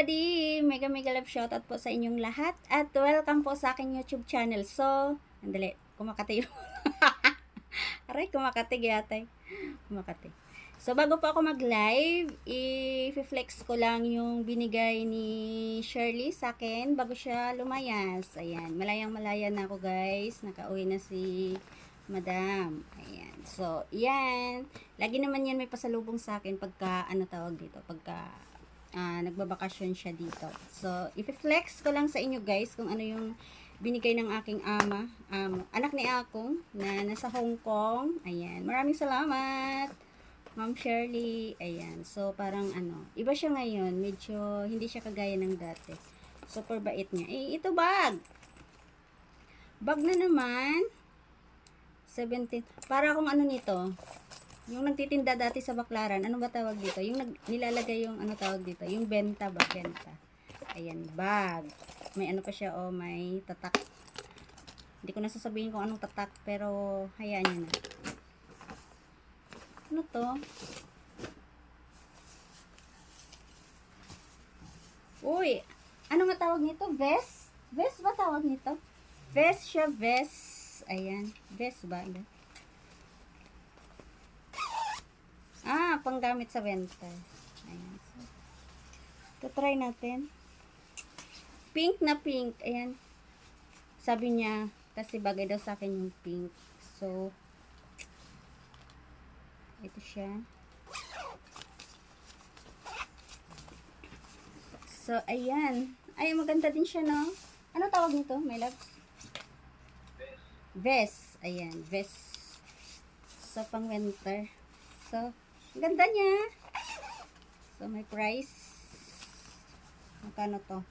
everybody! Mega love shoutout po sa inyong lahat at welcome po sa aking YouTube channel. So, andali, kumakati yung aray, kumakati yatay. Kumakati. So, bago po ako mag-live, i-flex ko lang yung binigay ni Shirley sa akin bago siya lumayas. Ayan, malayang-malaya na ako guys. Nakauwi na si Madam. Ayan. So, yan. Lagi naman yan may pasalubong sa akin pagka, ano tawag dito, pagka nagbabakasyon siya dito. So, i-flex ko lang sa inyo guys kung ano yung binigay ng aking anak ni Akong na nasa Hong Kong. Ayan. Maraming salamat, Ma'am Shirley. Ayan. So, parang iba siya ngayon. Medyo hindi siya kagaya ng dati. Super bait niya. Eh, ito bag. Bag na naman. 17. Para akong nito. Yung nagtitinda dati sa Baklaran, ano ba tawag dito? Yung nilalagay yung tawag dito? Yung benta ba? Benta. Ayan, bag. May pa siya, may tatak. Hindi ko na sasabihin kung anong tatak, pero hayaan nyo na. Ano to? Uy, ano nga tawag nito? Vest? Vest ba tawag nito? Vest siya, vest. Ayan, vest ba? Panggamit sa benta. Ayan. So, try natin. Pink na pink. Ayan. Sabi niya, kasi bagay daw sa akin yung pink. So, ito siya. So, ayan. Ay, maganda din siya, no? Ano tawag nito, my loves? Vest. Ayan, vest. So, pang winter. So, ganda niya. So, may price. Magkano to?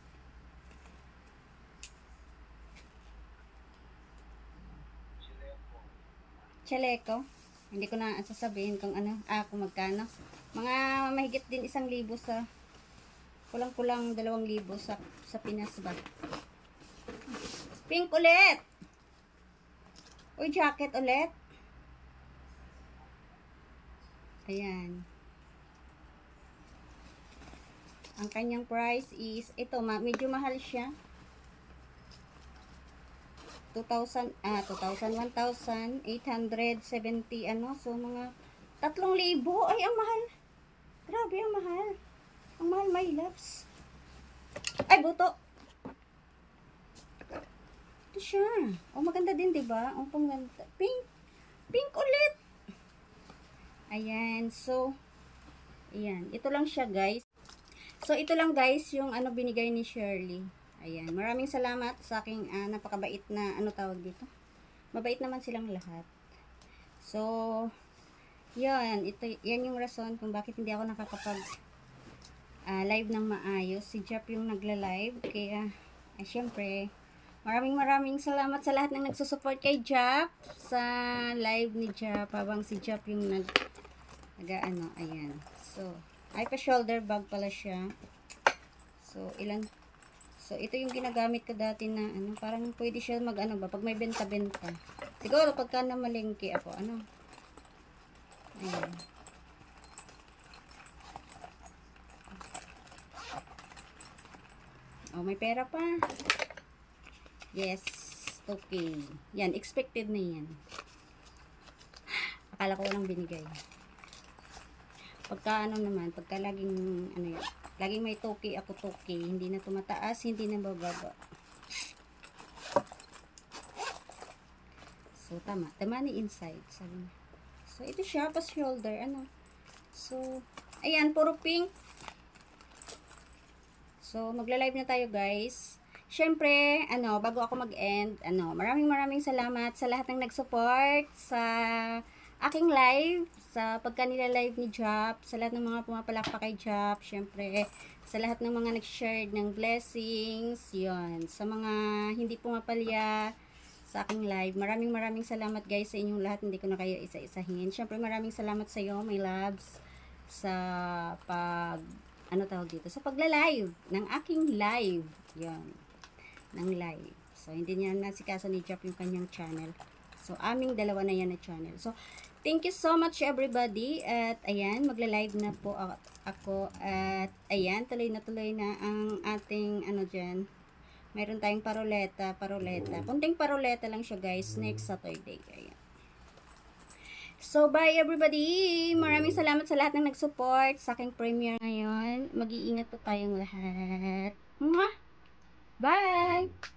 Chaleco. Hindi ko na sasabihin kung kung magkano. Mga mahigit din 1,000 sa kulang-kulang 2,000 sa Pinas ba. Pink ulit. Uy, jacket ulit. Ayan. Ang kanyang price is, ito, medyo mahal siya. 1,870, so mga 3,000. Ay, ang mahal. Grabe, ang mahal. Ang mahal, my loves. Ay, buto. Ito siya. Maganda din, diba? Pangganda. Pink. Pink ulit. Ayan, so, ayan, ito lang siya guys. So, ito lang guys, yung binigay ni Shirley. Ayan, maraming salamat sa aking napakabait na, tawag dito. Mabait naman silang lahat. So, yan, yan yung rason kung bakit hindi ako nakakapag live ng maayos. Si Jap yung nagla-live, kaya, syempre, maraming salamat sa lahat ng nagsusupport kay Jap sa live ni Jap, habang si Jap yung ayan. So, ay pa shoulder bag pala siya. So, So, ito yung ginagamit ko dati na, parang pwede siya pag may benta-benta. Siguro, pagka namalengke ako, ayan. May pera pa. Yes, okay. Yan, expected na yan. Akala ko walang binigay. Pagka pagka laging laging may toki ako toki, hindi na tumataas, hindi na bababa. So, tama ni inside, sabi niya. So, ito siya, pa shoulder, So, ayan, puro pink. So, magla-live na tayo, guys. Syempre, bago ako mag-end, maraming salamat sa lahat ng nag-support sa aking live, sa pagka nila-live ni Jap, sa lahat ng mga pumapalakpak kay Jap, syempre, sa lahat ng mga nag-share ng blessings, yon, sa mga hindi pumapalya sa aking live. Maraming salamat guys sa inyong lahat, hindi ko na kayo isa-isahin. Syempre, maraming salamat sa iyo, my loves, sa tawag dito, sa pagla-live ng aking live, yon, ng live. So, hindi niya nasikaso ni Jap yung kanyang channel. So, aming dalawa na yan na channel. So, Thank you so much everybody. At ayan, magla-live na po ako. At ayan, tuloy na ang ating ano dyan. Mayroon tayong paroleta. Kunting paroleta lang siya guys, next Saturday. Ayan. So, bye everybody! Maraming salamat sa lahat ng nag-support sa aking premiere ngayon. Mag-iingat po tayong lahat. Bye!